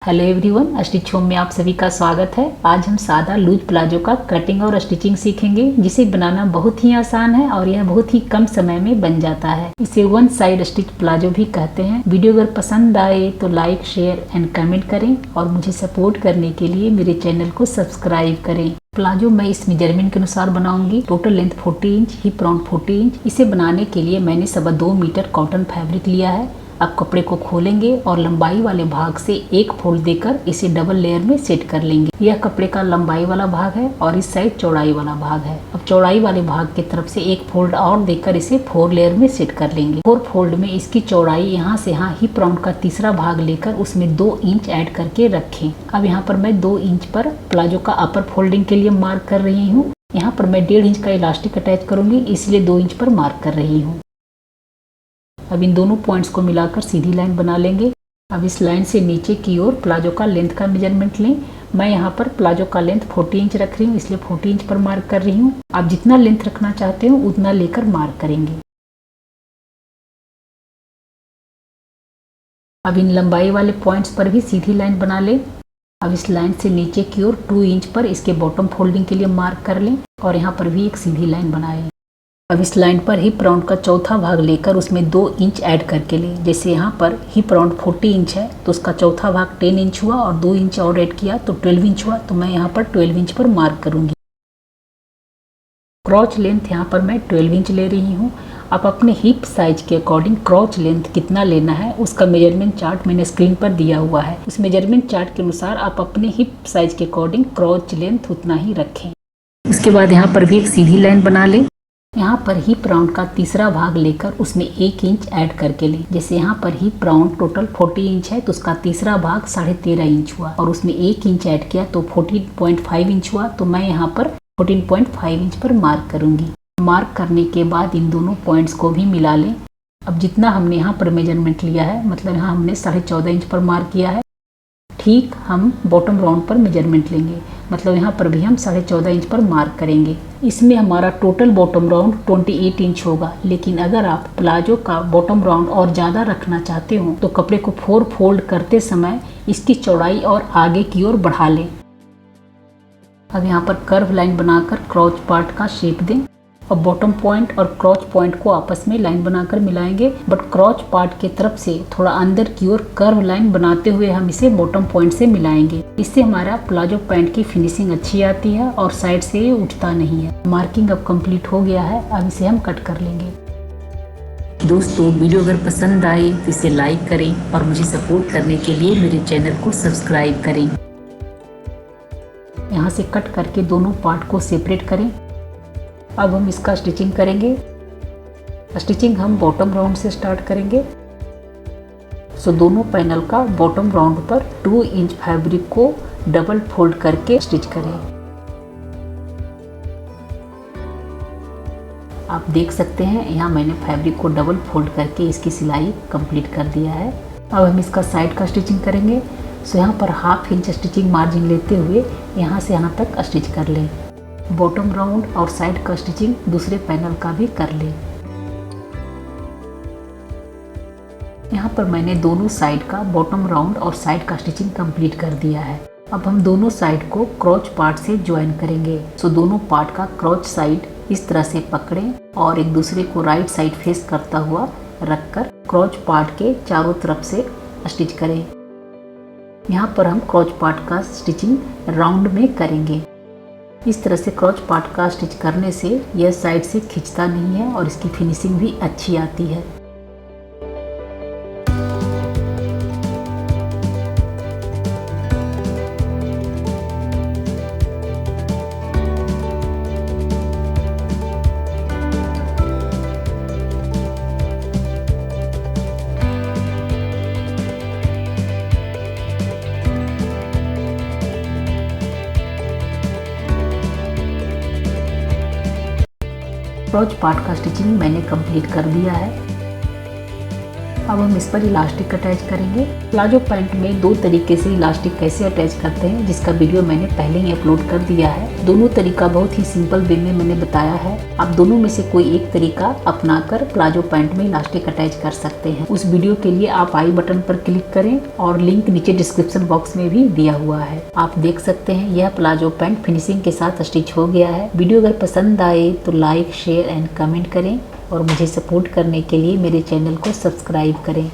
Hello everyone, stitch home में आप सभी का स्वागत है। आज हम सादा लूज प्लाजो का कटिंग और स्टिचिंग सीखेंगे, जिसे बनाना बहुत ही आसान है और यह बहुत ही कम समय में बन जाता है। इसे वन साइड स्टिच प्लाजो भी कहते हैं। वीडियो अगर पसंद आए तो लाइक, शेयर एंड कमेंट करें और मुझे सपोर्ट करने के लिए मेरे चैनल को सब्सक्राइब करें। प्लाजो मैं इस मेजरमेंट के अनुसार बनाऊंगी। Total length 40 inch, hip round 40 inch. इसे बनाने के लिए मैंने 2.25 मीटर कॉटन फैब्रिक लिया है। अब कपड़े को खोलेंगे और लंबाई वाले भाग से एक फोल्ड देकर इसे डबल लेयर में सेट कर लेंगे। यह कपड़े का लंबाई वाला भाग है और इस साइड चौड़ाई वाला भाग है। अब चौड़ाई वाले भाग की तरफ से एक फोल्ड और देकर इसे 4 लेयर में सेट कर लेंगे। 4 फोल्ड में इसकी चौड़ाई यहाँ से यहाँ हिप राउंड का तीसरा भाग लेकर उसमें 2 इंच ऐड करके रखें। अब यहाँ पर मैं 2 इंच पर प्लाजो का अपर फोल्डिंग के लिए मार्क कर रही हूँ। यहाँ पर मैं 1.5 इंच का इलास्टिक अटैच करूंगी, इसलिए 2 इंच पर मार्क कर रही हूँ। अब इन दोनों पॉइंट्स को मिलाकर सीधी लाइन बना लेंगे। अब इस लाइन से नीचे की ओर प्लाजो का लेंथ का मेजरमेंट लें। मैं यहाँ पर प्लाजो का लेंथ 40 इंच रख रही हूँ, इसलिए 40 इंच पर मार्क कर रही हूँ। आप जितना लेंथ रखना चाहते हो उतना लेकर मार्क करेंगे। अब इन लंबाई वाले पॉइंट्स पर भी सीधी लाइन बना लें। अब इस लाइन से नीचे की ओर 2 इंच पर इसके बॉटम फोल्डिंग के लिए मार्क कर लें और यहाँ पर भी एक सीधी लाइन बनाएं। अब इस लाइन पर हिप राउंड का चौथा भाग लेकर उसमें 2 इंच ऐड करके लें। जैसे यहाँ पर हिप राउंड 40 इंच है तो उसका चौथा भाग 10 इंच हुआ और 2 इंच और ऐड किया तो 12 इंच हुआ। तो मैं यहाँ पर 12 इंच पर मार्क करूँगी। क्रॉच लेंथ यहाँ पर मैं 12 इंच ले रही हूँ। आप अपने हिप साइज के अकॉर्डिंग क्रॉच लेंथ कितना लेना है उसका मेजरमेंट चार्ट मैंने स्क्रीन पर दिया हुआ है। उस मेजरमेंट चार्ट के अनुसार आप अपने हिप साइज के अकॉर्डिंग क्रॉच लेंथ उतना ही रखें। उसके बाद यहाँ पर भी एक सीधी लाइन बना लें। यहाँ पर हिप राउंड का तीसरा भाग लेकर उसमें 1 इंच ऐड करके लें। जैसे यहाँ पर हिप राउंड टोटल 40 इंच है तो उसका तीसरा भाग 13.5 इंच हुआ और उसमें 1 इंच ऐड किया तो 14.5 इंच हुआ। तो मैं यहाँ पर 14.5 इंच पर मार्क करूँगी। मार्क करने के बाद इन दोनों पॉइंट्स को भी मिला लें। अब जितना हमने यहाँ पर मेजरमेंट लिया है, मतलब यहाँ हमने 14.5 इंच पर मार्क किया है, ठीक हम बॉटम राउंड पर मेजरमेंट लेंगे। मतलब यहाँ पर भी हम 14.5 इंच पर मार्क करेंगे। इसमें हमारा टोटल बॉटम राउंड 28 इंच होगा। लेकिन अगर आप प्लाजो का बॉटम राउंड और ज़्यादा रखना चाहते हो तो कपड़े को 4 फोल्ड करते समय इसकी चौड़ाई और आगे की ओर बढ़ा लें। अब यहाँ पर कर्व लाइन बनाकर क्रॉच पार्ट का शेप दें और बॉटम पॉइंट और क्रॉच पॉइंट को आपस में लाइन बनाकर मिलाएंगे। बट क्रॉच पार्ट के तरफ से थोड़ा अंदर की ओर कर्व लाइन बनाते हुए हम इसे बॉटम पॉइंट से मिलाएंगे। इससे हमारा प्लाजो पैंट की फिनिशिंग अच्छी आती है और साइड से ये उठता नहीं है। मार्किंग अब कंप्लीट हो गया है। अब इसे हम कट कर लेंगे। दोस्तों, वीडियो अगर पसंद आए तो इसे लाइक करें और मुझे सपोर्ट करने के लिए मेरे चैनल को सब्सक्राइब करें। यहाँ से कट करके दोनों पार्ट को सेपरेट करें। अब हम इसका स्टिचिंग करेंगे। स्टिचिंग हम बॉटम राउंड से स्टार्ट करेंगे। सो दोनों पैनल का बॉटम राउंड पर 2 इंच फैब्रिक को डबल फोल्ड करके स्टिच करें। आप देख सकते हैं यहाँ मैंने फैब्रिक को डबल फोल्ड करके इसकी सिलाई कंप्लीट कर दिया है। अब हम इसका साइड का स्टिचिंग करेंगे। सो यहाँ पर 1/2 इंच स्टिचिंग मार्जिन लेते हुए यहाँ से यहाँ तक स्टिच कर लें। बॉटम राउंड और साइड का स्टिचिंग दूसरे पैनल का भी कर लें। यहाँ पर मैंने दोनों साइड का बॉटम राउंड और साइड का स्टिचिंग कंप्लीट कर दिया है। अब हम दोनों साइड को क्रॉच पार्ट से ज्वाइन करेंगे। सो दोनों पार्ट का क्रॉच साइड इस तरह से पकड़ें और एक दूसरे को राइट साइड फेस करता हुआ रखकर क्रॉच पार्ट के चारों तरफ से स्टिच करें। यहाँ पर हम क्रॉच पार्ट का स्टिचिंग राउंड में करेंगे। इस तरह से क्रॉच पार्ट का स्टिच करने से यह साइड से खिंचता नहीं है और इसकी फिनिशिंग भी अच्छी आती है। क्रॉच पार्ट का स्टिचिंग मैंने कंप्लीट कर दिया है। अब हम इस पर इलास्टिक अटैच करेंगे। प्लाजो पैंट में दो तरीके से इलास्टिक कैसे अटैच करते हैं जिसका वीडियो मैंने पहले ही अपलोड कर दिया है। दोनों तरीका बहुत ही सिंपल वे में मैंने बताया है। आप दोनों में से कोई एक तरीका अपनाकर प्लाजो पैंट में इलास्टिक अटैच कर सकते हैं। उस वीडियो के लिए आप आई बटन पर क्लिक करें और लिंक नीचे डिस्क्रिप्शन बॉक्स में भी दिया हुआ है। आप देख सकते हैं यह प्लाजो पैंट फिनिशिंग के साथ स्टिच हो गया है। वीडियो अगर पसंद आए तो लाइक, शेयर एंड कमेंट करें और मुझे सपोर्ट करने के लिए मेरे चैनल को सब्सक्राइब करें।